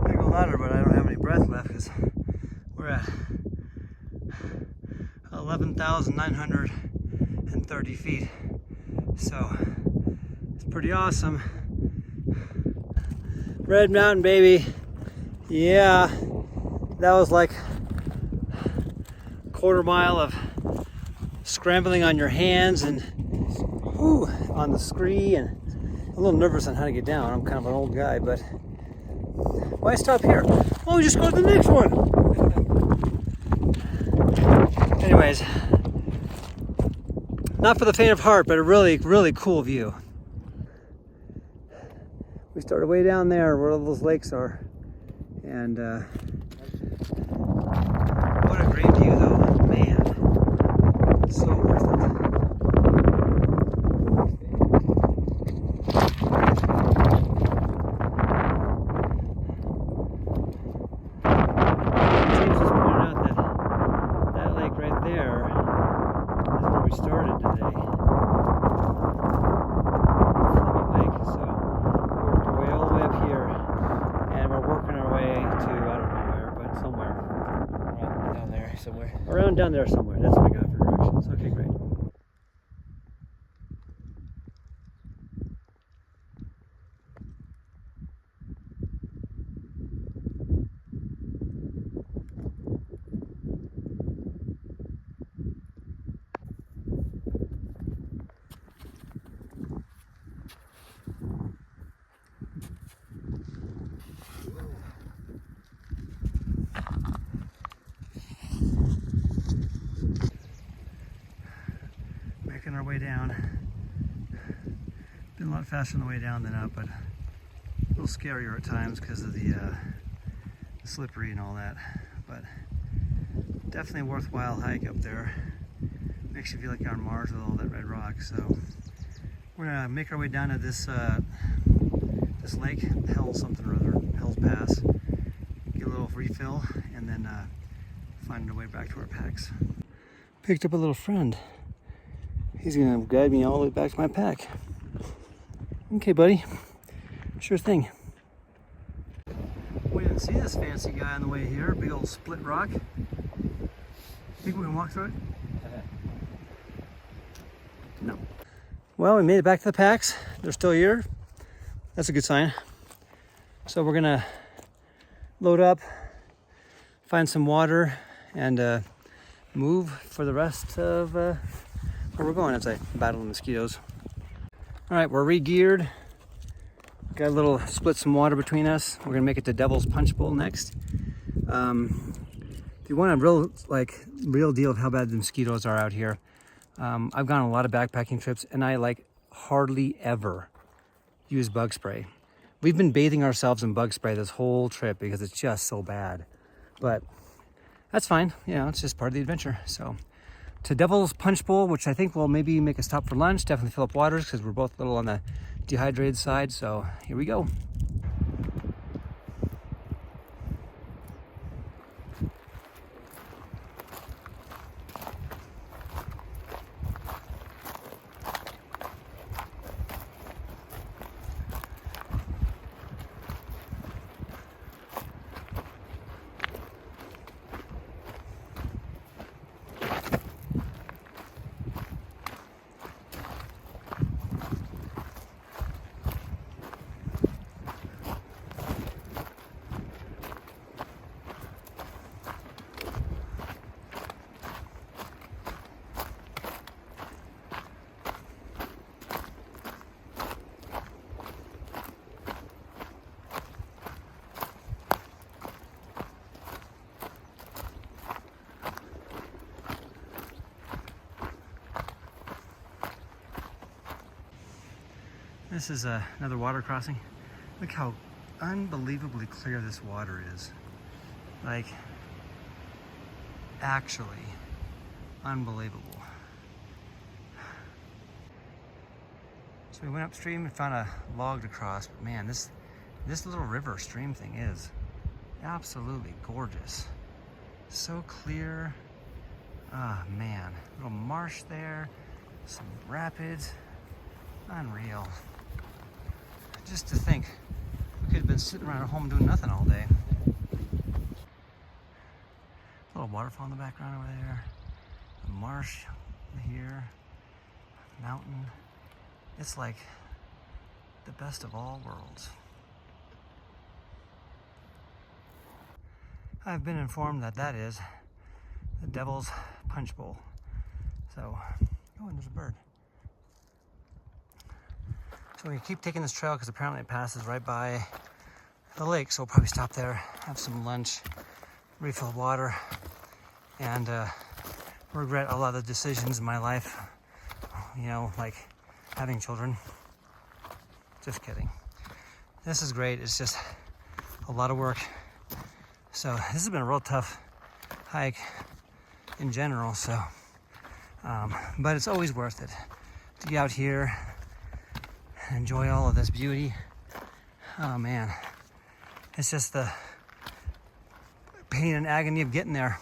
I go louder, but I don't have any breath left because we're at 11,930 feet. So it's pretty awesome. Red Mountain, baby. Yeah, that was like a quarter mile of scrambling on your hands and on the scree, and a little nervous on how to get down. I'm kind of an old guy, but why stop here? Well, we just go to the next one. Anyways, not for the faint of heart, but a really, really cool view. We started way down there where all those lakes are, and what a great view, though, man. So worth it. Started today, Fleming Lake, so we worked our way all the way up here, and we're working our way to, I don't know where, but somewhere. Around down there somewhere. Around down there somewhere, that's what I got for directions. Okay, great. Making our way down. Been a lot faster on the way down than up, but a little scarier at times because of the slippery and all that. But definitely a worthwhile hike up there. Makes you feel like you're on Mars with all that red rock. So We're gonna make our way down to this this lake, Hell something or other, Hell's Pass. Get a little refill, and then find our way back to our packs. Picked up a little friend. He's gonna guide me all the way back to my pack. Okay, buddy. Sure thing. We didn't see this fancy guy on the way here. Big old split rock. Think we can walk through it? No. Well, we made it back to the packs. They're still here. That's a good sign. So we're gonna load up, find some water, and move for the rest of where we're going as I battle the mosquitoes. All right, we're re-geared. Got a little split some water between us. We're gonna make it to Devils Punchbowl next. If you want a real deal of how bad the mosquitoes are out here, I've gone on a lot of backpacking trips, and I hardly ever use bug spray. We've been bathing ourselves in bug spray this whole trip because it's just so bad. But that's fine. You know, it's just part of the adventure. So to Devil's Punchbowl, which I think will maybe make a stop for lunch. Definitely fill up waters because we're both a little on the dehydrated side. So here we go. This is another water crossing. Look how unbelievably clear this water is. Like, actually unbelievable. So we went upstream and found a log to cross, but man, this little river stream thing is absolutely gorgeous. So clear. Ah, man, little marsh there, some rapids, unreal. Just to think, we could have been sitting around at home doing nothing all day. A little waterfall in the background over there, a marsh here, mountain. It's like the best of all worlds. I've been informed that that is the Devils Punchbowl. So, oh, and there's a bird. So we keep taking this trail because apparently it passes right by the lake. So we'll probably stop there, have some lunch, refill water, and regret a lot of the decisions in my life. You know, like having children. Just kidding. This is great. It's just a lot of work. So this has been a real tough hike in general. So, but it's always worth it to get out here, enjoy all of this beauty. Oh man, it's just the pain and agony of getting there,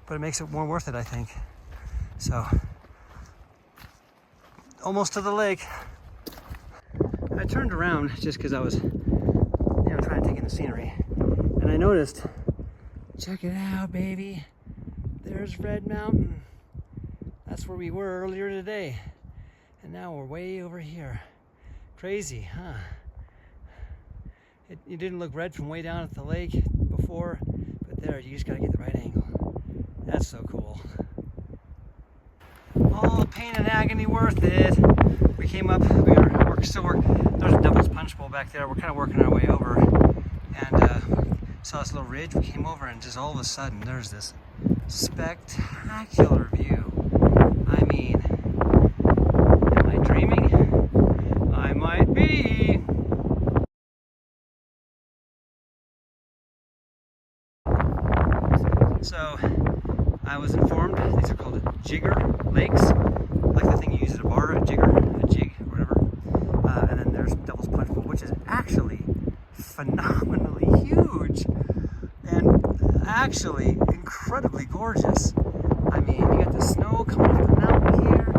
but it makes it more worth it, I think. So, almost to the lake. I turned around just because I was, trying to take in the scenery, and I noticed, check it out, baby. There's Red Mountain. That's where we were earlier today. And now we're way over here. Crazy, huh? It didn't look red from way down at the lake before, but there, you just gotta get the right angle. That's so cool. All the pain and agony worth it. We came up, there's a Devil's Punchbowl back there. We're kind of working our way over, and saw this little ridge. We came over, and just all of a sudden, there's this spectacular view. I mean, am I dreaming? I might be. So, I was informed these are called jigger lakes, like the thing you use at a bar, a jigger. actually incredibly gorgeous. I mean, you got the snow coming off the mountain here.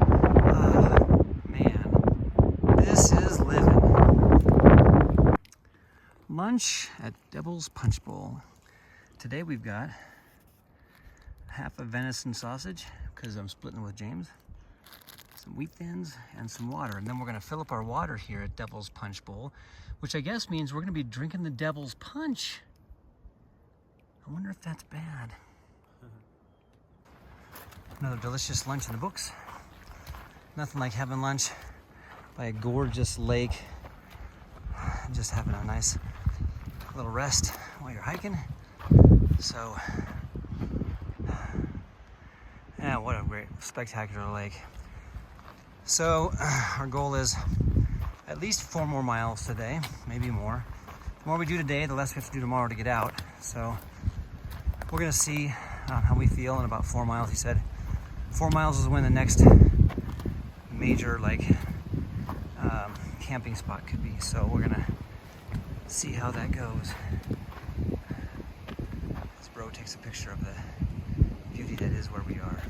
Man, this is living. Lunch at Devils Punchbowl. Today we've got half a venison sausage, because I'm splitting with James, some wheat thins, and some water. And then we're gonna fill up our water here at Devils Punchbowl, which I guess means we're gonna be drinking the Devil's Punch. I wonder if that's bad. Another delicious lunch in the books. Nothing like having lunch by a gorgeous lake, just having a nice little rest while you're hiking. So, yeah, what a great, spectacular lake. So, our goal is at least 4 more miles today, maybe more. The more we do today, the less we have to do tomorrow to get out. So, we're gonna see how we feel in about 4 miles. He said 4 miles is when the next major, like, camping spot could be. So, we're gonna see how that goes. This bro takes a picture of the beauty that is where we are.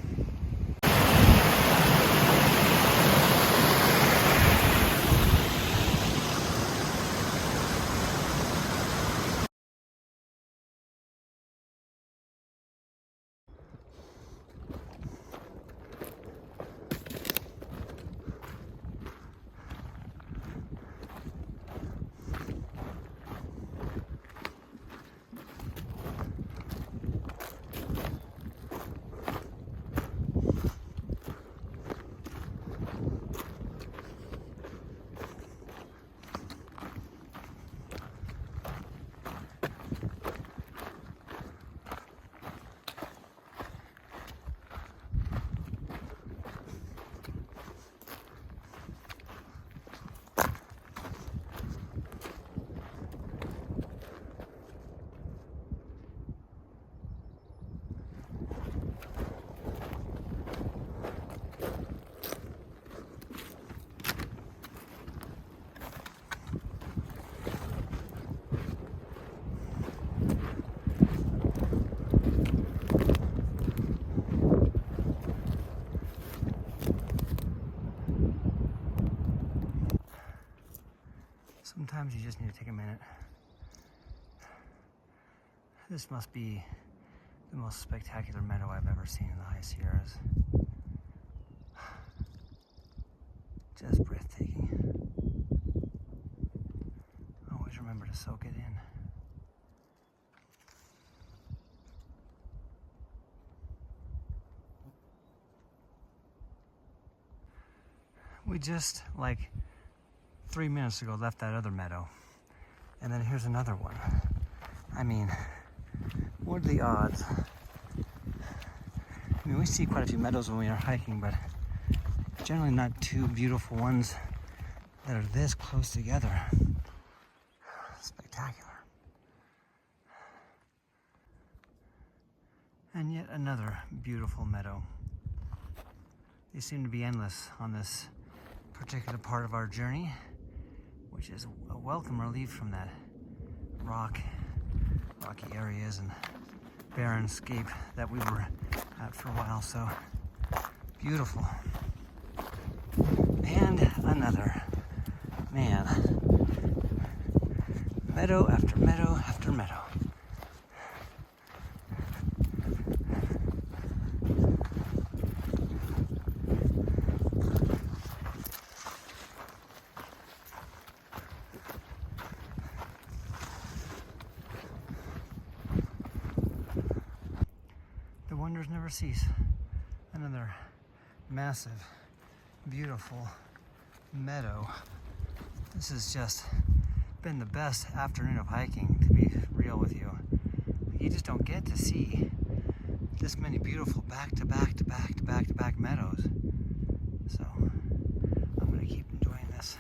Sometimes you just need to take a minute. This must be the most spectacular meadow I've ever seen in the high Sierras. Just breathtaking. Always remember to soak it in. We just, like 3 minutes ago, left that other meadow. And then here's another one. I mean, what are the odds? I mean, we see quite a few meadows when we are hiking, but generally not two beautiful ones that are this close together. Spectacular. And yet another beautiful meadow. They seem to be endless on this particular part of our journey, which is a welcome relief from that rocky areas and barren scape that we were at for a while. So beautiful. And another, man, meadow after meadow after meadow. The wonders never cease. Another massive, beautiful meadow. This has just been the best afternoon of hiking, to be real with you. You just don't get to see this many beautiful back-to-back meadows. So I'm gonna keep enjoying this.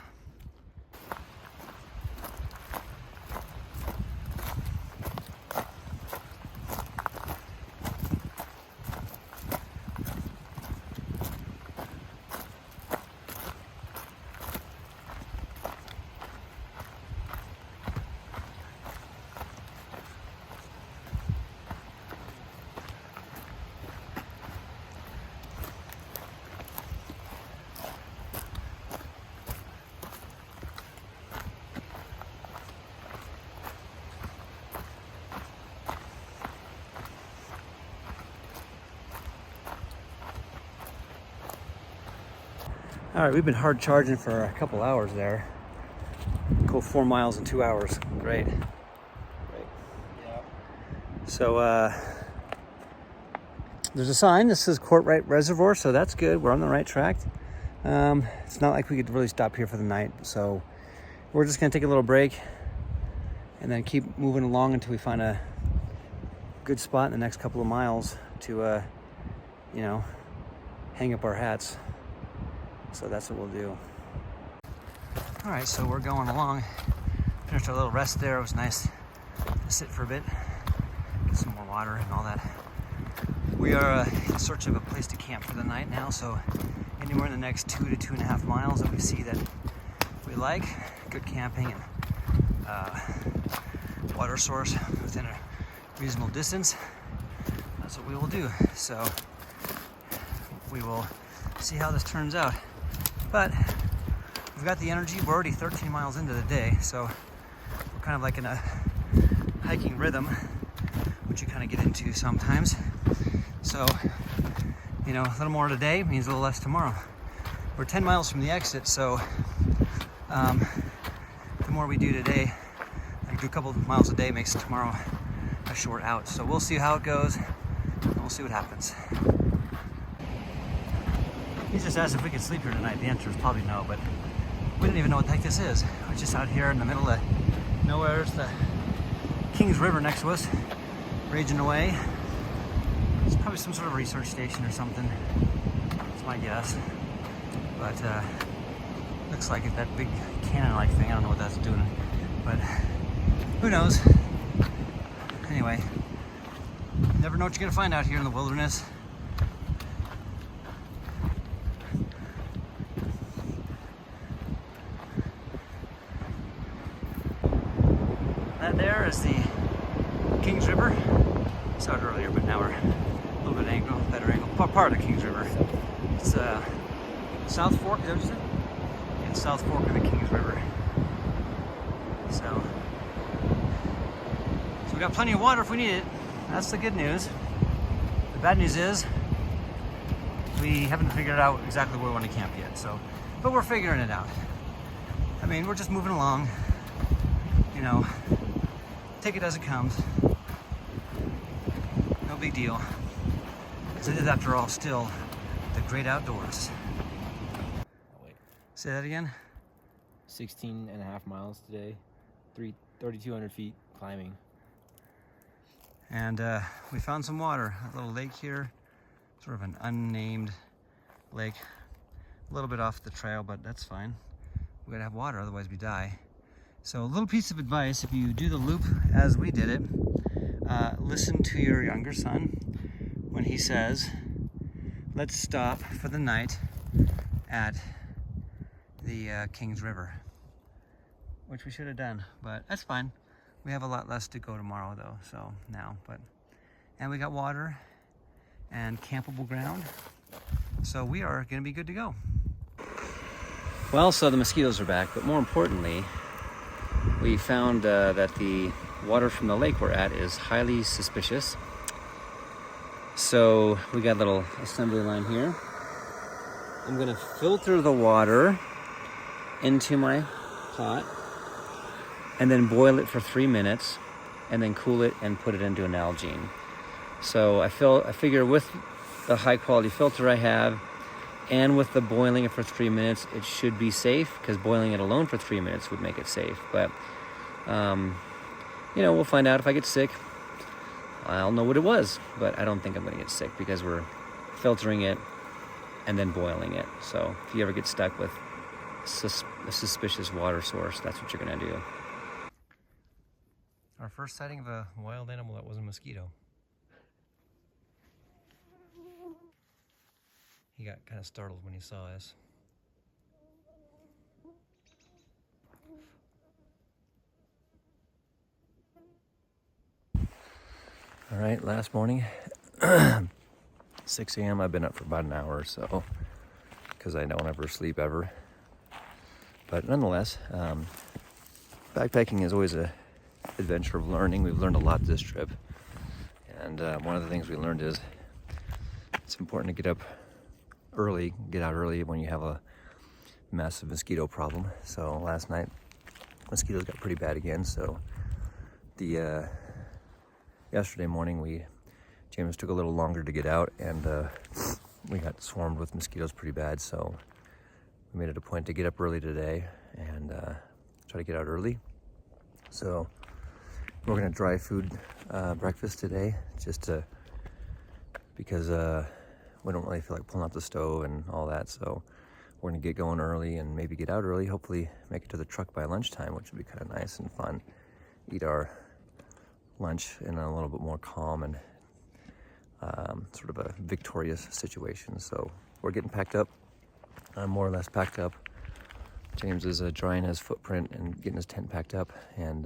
All right, we've been hard charging for a couple hours there. Go 4 miles in 2 hours. Great. Yeah. So there's a sign that says Courtright Reservoir, so that's good. We're on the right track. It's not like we could really stop here for the night, so we're just gonna take a little break and then keep moving along until we find a good spot in the next couple of miles to, you know, hang up our hats. So that's what we'll do. All right, so we're going along. Finished our little rest there. It was nice to sit for a bit, get some more water and all that. We are in search of a place to camp for the night now, so anywhere in the next 2 to 2.5 miles that we see that we like, good camping and water source within a reasonable distance, that's what we will do. So we will see how this turns out. But we've got the energy. We're already 13 miles into the day, so we're kind of like in a hiking rhythm, which you kind of get into sometimes. So, you know, a little more today means a little less tomorrow. We're 10 miles from the exit, so the more we do today, like do a couple of miles a day, makes tomorrow a short out. So we'll see how it goes, and we'll see what happens. He just asked if we could sleep here tonight. The answer is probably no, but we didn't even know what the heck this is. We're just out here in the middle of nowhere. There's the Kings River next to us, raging away. It's probably some sort of research station or something. That's my guess. But looks like it's that big cannon-like thing. I don't know what that's doing, but who knows? Anyway, you never know what you're gonna find out here in the wilderness. That there is the Kings River. I saw it earlier, but now we're a little bit angle, better angle. Part of the Kings River. It's South Fork, is that what you said? Yeah, South Fork of the Kings River. So we got plenty of water if we need it. That's the good news. The bad news is we haven't figured out exactly where we want to camp yet. So, but we're figuring it out. I mean, we're just moving along. You know, take it as it comes. No big deal. Because it is, after all, still the great outdoors. Wait. Say that again? 16.5 miles today, 3,200 feet climbing. And we found some water, a little lake here, sort of an unnamed lake. A little bit off the trail, but that's fine. We gotta have water, otherwise we die. So a little piece of advice, if you do the loop as we did it, listen to your younger son when he says, let's stop for the night at the Kings River, which we should have done, but that's fine. We have a lot less to go tomorrow though, so now, and we got water and campable ground, so we are gonna be good to go. Well, so the mosquitoes are back, but more importantly, we found that the water from the lake we're at is highly suspicious. So we got a little assembly line here. I'm gonna filter the water into my pot and then boil it for 3 minutes and then cool it and put it into an Nalgene. So I figure with the high quality filter I have and with the boiling it for 3 minutes, it should be safe, because boiling it alone for 3 minutes would make it safe. But, you know, we'll find out. If I get sick, I'll know what it was. But I don't think I'm gonna get sick because we're filtering it and then boiling it. So if you ever get stuck with a suspicious water source, that's what you're gonna do. Our first sighting of a wild animal that wasn't a mosquito. He got kind of startled when he saw us. All right, last morning, 6 a.m. I've been up for about an hour or so, because I don't ever sleep ever. But nonetheless, backpacking is always an adventure of learning. We've learned a lot this trip. And one of the things we learned is it's important to get out early when you have a massive mosquito problem. So last night, mosquitoes got pretty bad again. So the yesterday morning, James took a little longer to get out, and we got swarmed with mosquitoes pretty bad. So we made it a point to get up early today and try to get out early. So we're gonna dry food breakfast today, because we don't really feel like pulling out the stove and all that. So we're gonna get going early and maybe get out early, hopefully make it to the truck by lunchtime, which would be kind of nice and fun. Eat our lunch in a little bit more calm and sort of a victorious situation. So we're getting packed up. I'm more or less packed up. James is drying his footprint and getting his tent packed up, and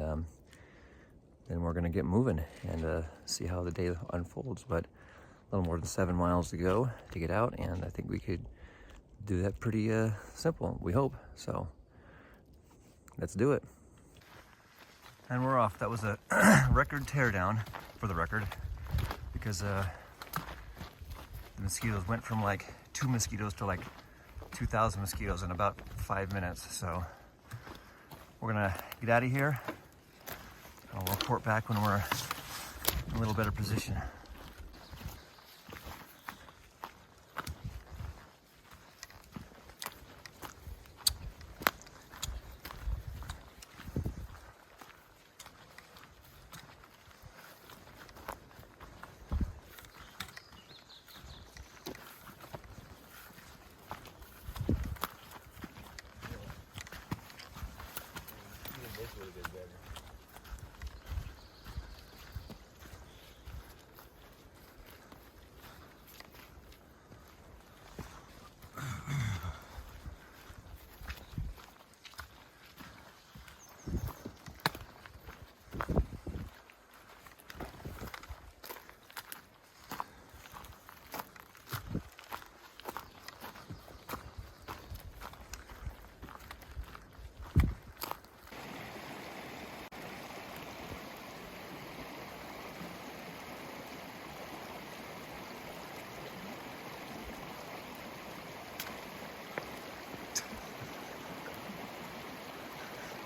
then we're gonna get moving and see how the day unfolds. But a little more than 7 miles to go to get out, and I think we could do that pretty simple, we hope. So let's do it. And we're off. That was a record teardown, for the record, because the mosquitoes went from like 2 mosquitoes to like 2,000 mosquitoes in about 5 minutes. So we're gonna get out of here. I'll report back when we're in a little better position.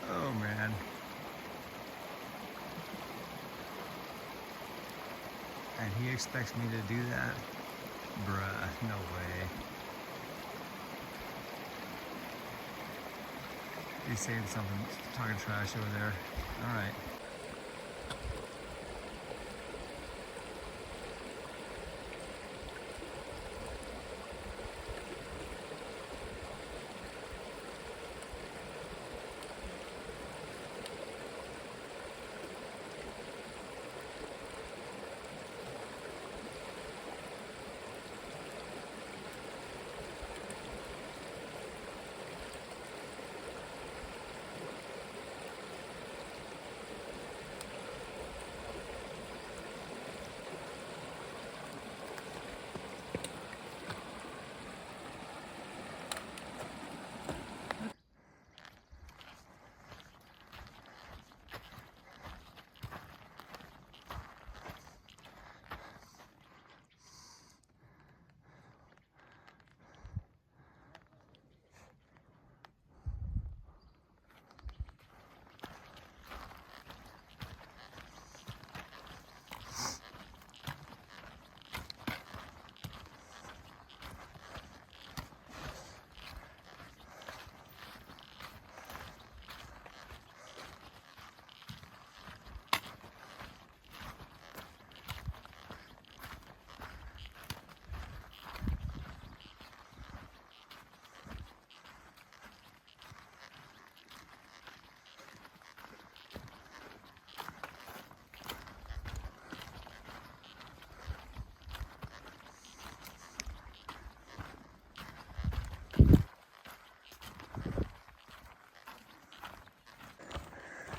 Oh man. And he expects me to do that? Bruh, no way. He's saying something, talking trash over there. All right.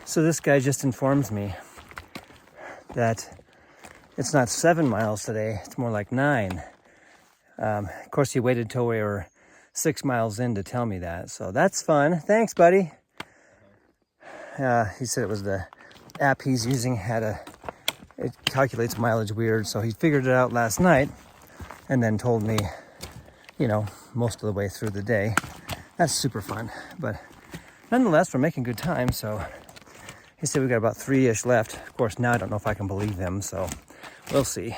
So this guy just informs me that it's not 7 miles today, it's more like 9. Of course, he waited till we were 6 miles in to tell me that, so that's fun. Thanks, buddy. He said it was the app he's using it calculates mileage weird, so he figured it out last night and then told me, most of the way through the day that's super fun. But nonetheless, we're making good time. So he said we got about 3-ish left. Of course, now I don't know if I can believe them, so we'll see.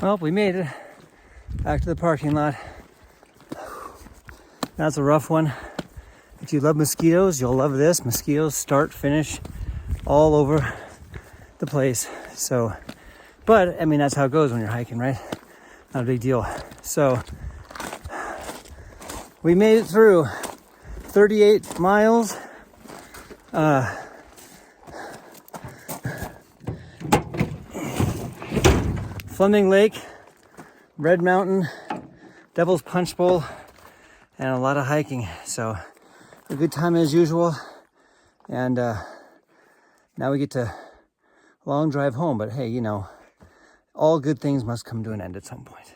Well, we made it back to the parking lot. That's a rough one. If you love mosquitoes, you'll love this. Mosquitoes start, finish, all over the place. So, but I mean, that's how it goes when you're hiking, right? Not a big deal. So, we made it through 38 miles. Fleming Lake, Red Mountain, Devils Punchbowl, and a lot of hiking. So a good time as usual. And now we get to long drive home. But hey, you know, all good things must come to an end at some point.